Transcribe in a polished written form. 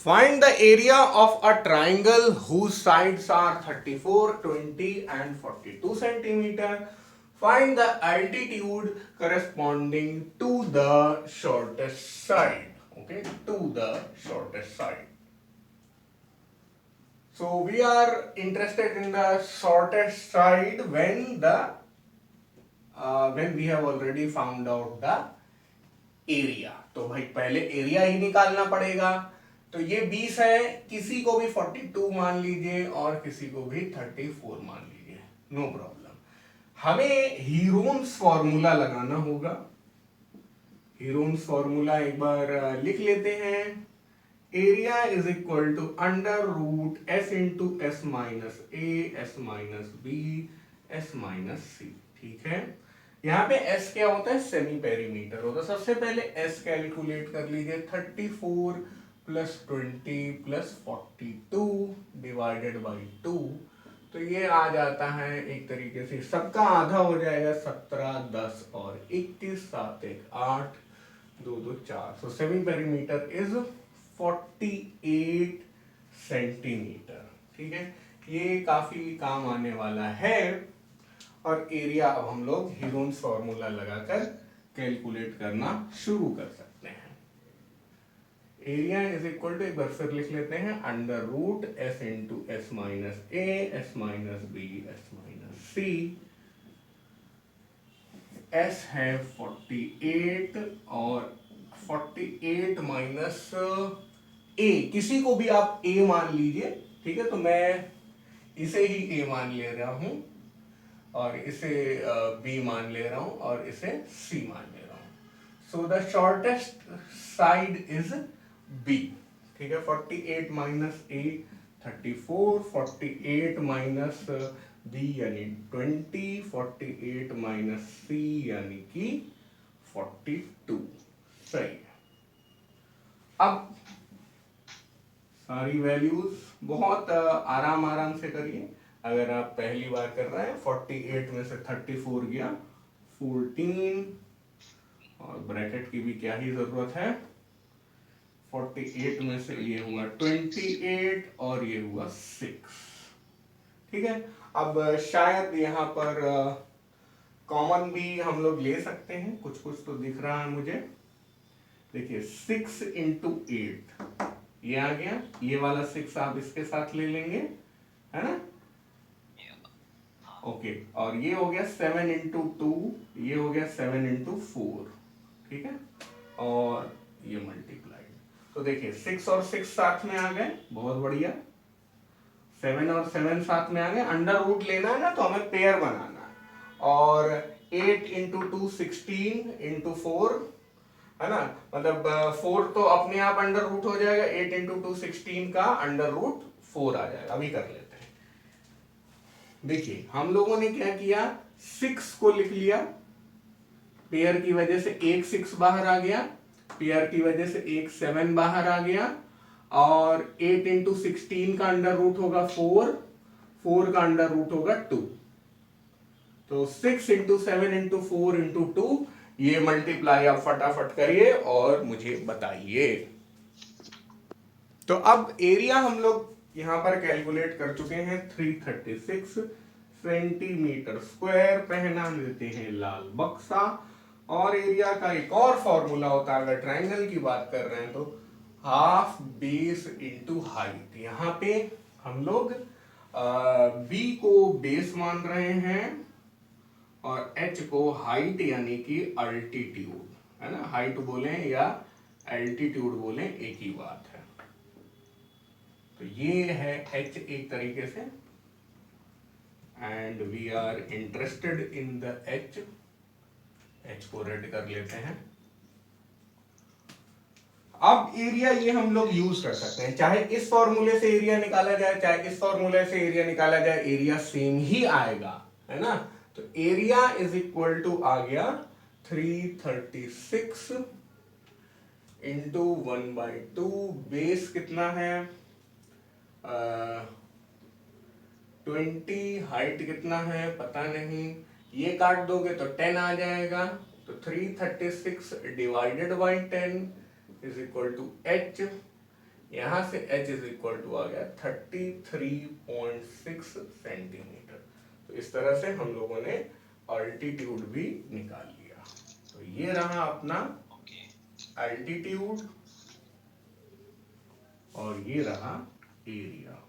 Find the area of a triangle whose sides are 34, 20 and 42 centimeter. Find the altitude corresponding to the shortest side. Okay, to the shortest side. So we are interested in the shortest side when we have already found out the area. तो भाई पहले area ही निकालना पड़ेगा. तो ये 20 है, किसी को भी 42 मान लीजिए और किसी को भी 34 मान लीजिए, नो प्रॉब्लम. हमें हीरोन्स फॉर्मूला लगाना होगा. हीरोन्स फॉर्मूला एक बार लिख लेते हैं. Area is equal to under root S into S minus A S minus B S minus C. ठीक है. यहाँ पे s क्या होता है, सेमी पेरीमीटर होता है. सबसे पहले s कैलकुलेट कर लीजिए. 34 प्लस 20 प्लस 42 डिवाइडेड बाई 2. तो ये आ जाता है एक तरीके से, सबका आधा हो जाएगा. 17, 10 और 21, 7, 1, 8, 2, 2, 4. सो सेमी पेरीमीटर इज 48 सेंटीमीटर. ठीक है, ये काफी काम आने वाला है. और एरिया अब हम लोग हीरोन्स फॉर्मूला लगाकर कैलकुलेट करना शुरू कर सकते हैं. एरिया इज इक्वल टू, एक बार फिर लिख लेते हैं, under root S into S minus A S minus B S minus C. S है 48 और 48 माइनस ए, किसी को भी आप ए मान लीजिए. ठीक है, तो मैं इसे ही ए मान ले रहा हूं और इसे बी मान ले रहा हूं और इसे सी मान ले रहा हूं. So the shortest side is B. ठीक है, 48 माइनस ए 34, 48 माइनस बी यानी 20, 48 माइनस सी यानी कि 42. सही है. अब सारी वैल्यूज बहुत आराम से करिए. अगर आप पहली बार कर रहे हैं, 48 में से 34 गया 14 और ब्रैकेट की भी क्या ही जरूरत है. 48 में से ये हुआ 28 और ये हुआ 6. ठीक है. अब शायद यहाँ पर कॉमन भी हम लोग ले सकते हैं. कुछ कुछ तो दिख रहा है मुझे. देखिए 6 इंटू 8 ये आ गया. ये वाला 6 आप इसके साथ ले लेंगे, है ना. ओके, और ये हो गया 7 इंटू 2, ये हो गया 7 इंटू 4. ठीक है, और ये मल्टीप्लाइड. तो देखिए 6 और 6 साथ में आ गए, बहुत बढ़िया. 7 और 7 साथ में आ गए. अंडर रूट लेना है ना, तो हमें पेयर बनाना है. और 8 इंटू 2 16 इंटू 4, है ना. मतलब 4 तो अपने आप अंडर रूट हो जाएगा. 8 इंटू 2 16 का अंडर रूट 4 आ जाएगा. अभी कर लेते हैं. देखिए हम लोगों ने क्या किया, 6 को लिख लिया. पेयर की वजह से एक 6 बाहर आ गया. पेयर की वजह से एक 7 बाहर आ गया. और 8 इंटू 16 का अंडर रूट होगा 4, 4 का अंडर रूट होगा 2. तो 6 इंटू 7 इंटू 4 इंटू 2, ये मल्टीप्लाई आप फटाफट करिए और मुझे बताइए. तो अब एरिया हम लोग यहां पर कैलकुलेट कर चुके हैं. 336 सेंटीमीटर स्क्वायर. पहना लेते हैं लाल बक्सा. और एरिया का एक और फॉर्मूला होता है, अगर ट्रायंगल की बात कर रहे हैं तो हाफ बेस इंटू हाइट. यहां पे हम लोग बी को बेस मान रहे हैं और एच को हाइट यानी कि अल्टीट्यूड, है ना. हाइट बोले या एल्टीट्यूड बोले एक ही बात है. तो ये है h एक तरीके से. And we are interested in the h. h को रेड कर लेते हैं. अब एरिया ये हम लोग यूज कर सकते हैं. चाहे इस फॉर्मूले से एरिया निकाला जाए, चाहे इस फॉर्मूले से एरिया निकाला जाए, एरिया सेम ही आएगा, है ना. तो एरिया इज इक्वल टू आ गया 336 इंटू 1/2. बेस कितना है 20. हाइट कितना है पता नहीं, ये काट दोगे तो 10 आ जाएगा. तो 336 divided by 10 is equal to h. यहां से h इज इक्वल टू आ गया 33.6 सेंटीमीटर। तो इस तरह से हम लोगों ने अल्टीट्यूड भी निकाल लिया। तो ये रहा अपना अल्टीट्यूड और ये रहा एरिया।